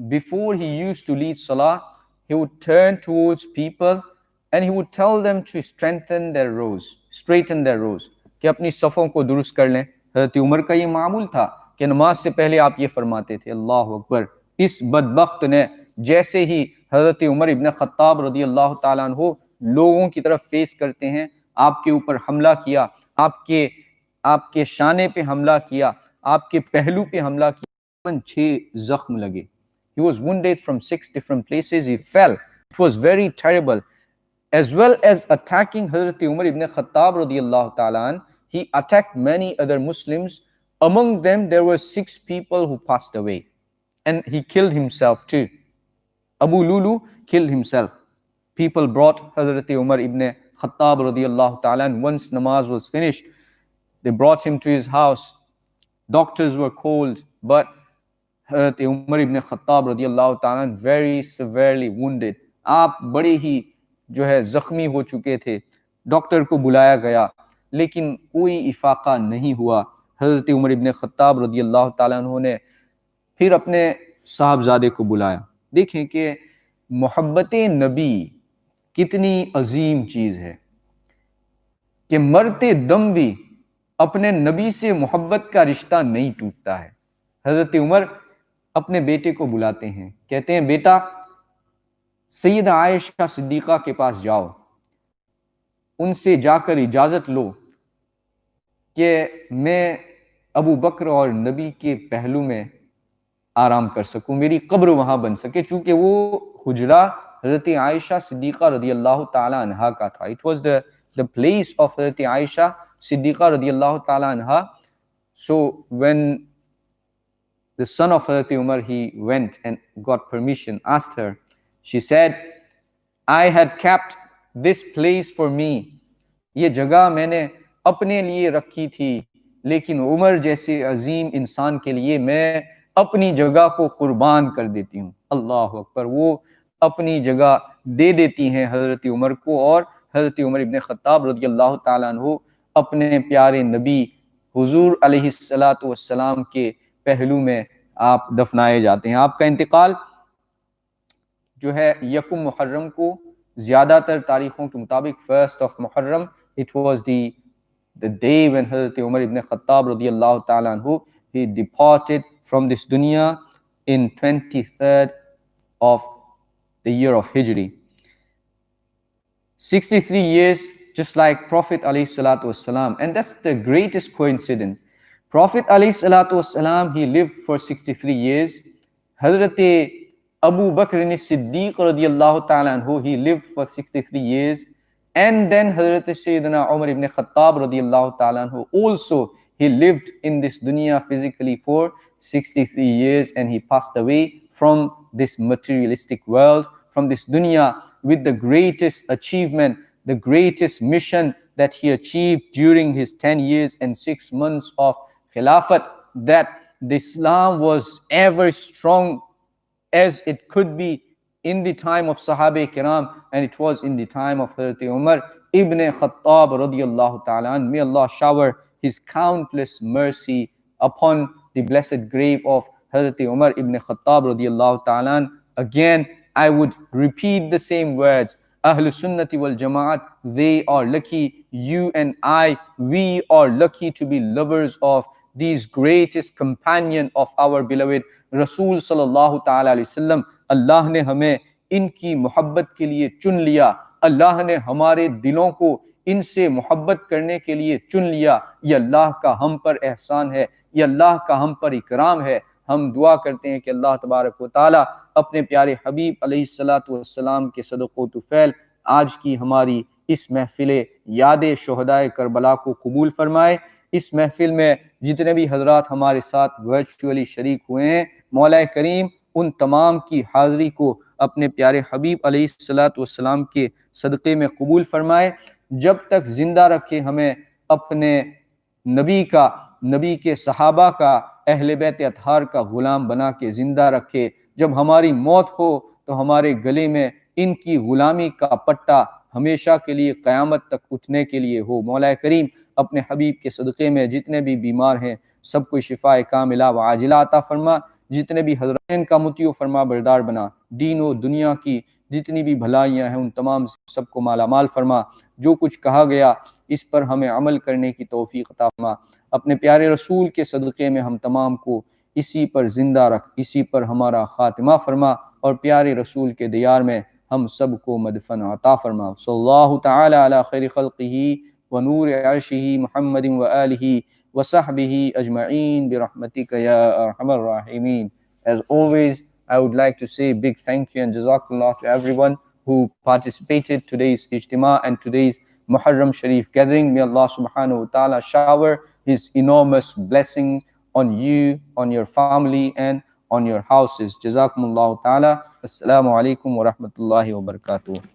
before he used to lead Salah, he would turn towards people and he would tell them to straighten their rows. कि अपनी सफ़ों को दुरुस्त कर लें। हज़रत उमर का ये मामूल था कि नमाज से पहले आप ये फरमाते थे, अल्लाह अकबर। इस बदबख्त ने जैसे ही हज़रत उमर इब्न ख़त्ताब रज़ियल्लाहु ताला अन्हु लोगों की तरफ फेस करते हैं, आपके ऊपर हमला किया, आपके शाने पे हमला किया, आपके पहलू पे हमला किया, 6 जख्म लगे। He was wounded from 6 different places. He fell. It was very terrible. As well as attacking Hazrat Umar ibn Khattab radiyallahu ta'ala, he attacked many other Muslims. Among them, there were 6 people who passed away. And he killed himself too. Abu Lulu killed himself. People brought Hazrat Umar ibn Khattab radiyallahu ta'ala, and once namaz was finished, they brought him to his house. Doctors were called, but Hazrat Umar ibn Khattab radiyallahu ta'ala very severely wounded. आप बड़े ही जो है जख्मी हो चुके थे। Doctor को बुलाया गया, लेकिन कोई इफाका नहीं हुआ। हज़रत उमर इब्न ख़त्ताब रज़ियल्लाहु ताला अन्हु ने फिर अपने साहबजादे को बुलाया। देखें कि मोहब्बत नबी कितनी अजीम चीज़ है कि मरते दम भी अपने नबी से मोहब्बत का रिश्ता नहीं टूटता है। हज़रत उमर अपने बेटे को बुलाते हैं, कहते हैं, बेटा सैयदा आयशा सिद्दीक़ा के पास जाओ, उनसे जाकर इजाज़त लो कि मैं अबू बकर और नबी के पहलू में आराम कर सकूं, मेरी कब्र वहाँ बन सके। चूँकि वो हुजरा हज़रत आयशा सिद्दीक़ा रज़ियल्लाहु ताला अन्हा का था। It was the place of हज़रत आयशा सिद्दीक़ा रज़ियल्लाहु ताला अन्हा. So when the son of Hazrat Umar, he went and got permission, asked her, she said, I had kept this place for me. ये जगह मैंने अपने लिए रखी थी, लेकिन उमर जैसे अजीम इंसान के लिए मैं अपनी जगह को कुर्बान कर देती हूँ। अल्लाह अकबर। वो अपनी जगह दे देती हैं हज़रत उमर को, और हज़रत उमर इब्न ख़त्ताब रज़ियल्लाहु ताला अन्हु अपने प्यारे नबी हुजूर अलैहिस्सलातु वस्सलाम के पहलू में आप दफनाए जाते हैं। आपका इंतकाल जो है यकुम मुहर्रम को, ज़्यादातर तारीखों के मुताबिक 1st of Muharram, it was the day when Hazrat Umar ibn Khattab radiyallahu ta'ala anhu, he departed from this dunya in 23rd of the year of Hijri. 63 years, just like Prophet alayhi salatu wassalam. And that's the greatest coincidence. Prophet alayhi salatu wassalam, he lived for 63 years. Hazrat Abu Bakr as-Siddiq radiyallahu ta'ala anhu, he lived for 63 years. And then Hazrat Sayyidina Umar ibn Khattab radiyallahu ta'ala anhu, also he lived in this dunya physically for 63 years, and he passed away from this materialistic world, from this dunya with the greatest achievement, the greatest mission, that he achieved during his 10 years and 6 months of Khilafat, that the Islam was ever strong as it could be in the time of Sahaba Kiram, and it was in the time of Hazrat Umar ibn Khattab radiyallahu ta'ala. May Allah shower his countless mercy upon the blessed grave of Hazrat Umar ibn Khattab radiyallahu ta'ala. Again, I would repeat the same words. Ahlul Sunnati wal Jama'at, they are lucky. You and I, we are lucky to be lovers of these greatest companion of our beloved Rasul sallallahu ta'ala alaihi wasallam. Allah ने हमें इनकी मोहब्बत के लिए चुन लिया, अल्लाह ने हमारे दिलों को इनसे मोहब्बत करने के लिए चुन लिया। ये अल्लाह का हम पर एहसान है, ये अल्लाह का हम पर इकराम है। हम दुआ करते हैं कि अल्लाह तबारक व ताला अपने प्यारे हबीब अलैहिस्सलातु वस्सलाम के सदक़ो तुफ़ैल आज की हमारी इस महफिल याद शुहदाए करबला को कबूल फरमाए। इस महफिल में जितने भी हजरात हमारे साथ वर्चुअली शरीक हुए हैं, मौला करीम उन तमाम की हाज़री को अपने प्यारे हबीब अलैहिस्सलातु वस्सलाम के सदक़े में कबूल फरमाए। जब तक ज़िंदा रखे हमें अपने नबी का, नबी के सहाबा का, अहले बैत अतहार का ग़ुलाम बना के ज़िंदा रखे। जब हमारी मौत हो तो हमारे गले में इनकी ग़ुलामी का पट्टा हमेशा के लिए क़यामत तक उठने के लिए हो। मौला करीम अपने हबीब के सदक़े में जितने भी बीमार हैं सबको शिफ़ाए कामिला व आजिला अता फरमा। जितने भी हज़राइन का मुतियो फरमा बरदार बना। दीन व दुनिया की जितनी भी भलाइयाँ हैं उन तमाम सबको माला माल फरमा। जो कुछ कहा गया इस पर हमें अमल करने की तौफीक अता फरमा। अपने प्यारे रसूल के सदक़े में हम तमाम को इसी पर ज़िंदा रख, इसी पर हमारा ख़ातिमा फरमा और प्यारे रसूल के दियार में हम सब को मदफन अता फरमा। सल्लल्लाहु तआला अला खैरि खल्क़िही व नूर अर्शिही मुहम्मदिन व आलिही व सहबिही अजमईन बिरहमतिका या अरहमर राहिमीन। As always, I would like to say big thank you and jazakallah to everyone who participated today's ijtima and today's Muharram Sharif gathering. May Allah subhanahu wa ta'ala shower his enormous blessing on you, on your family and on your houses. Jazakumullahu ta'ala. Assalamu alaikum wa rahmatullahi wa barakatuh.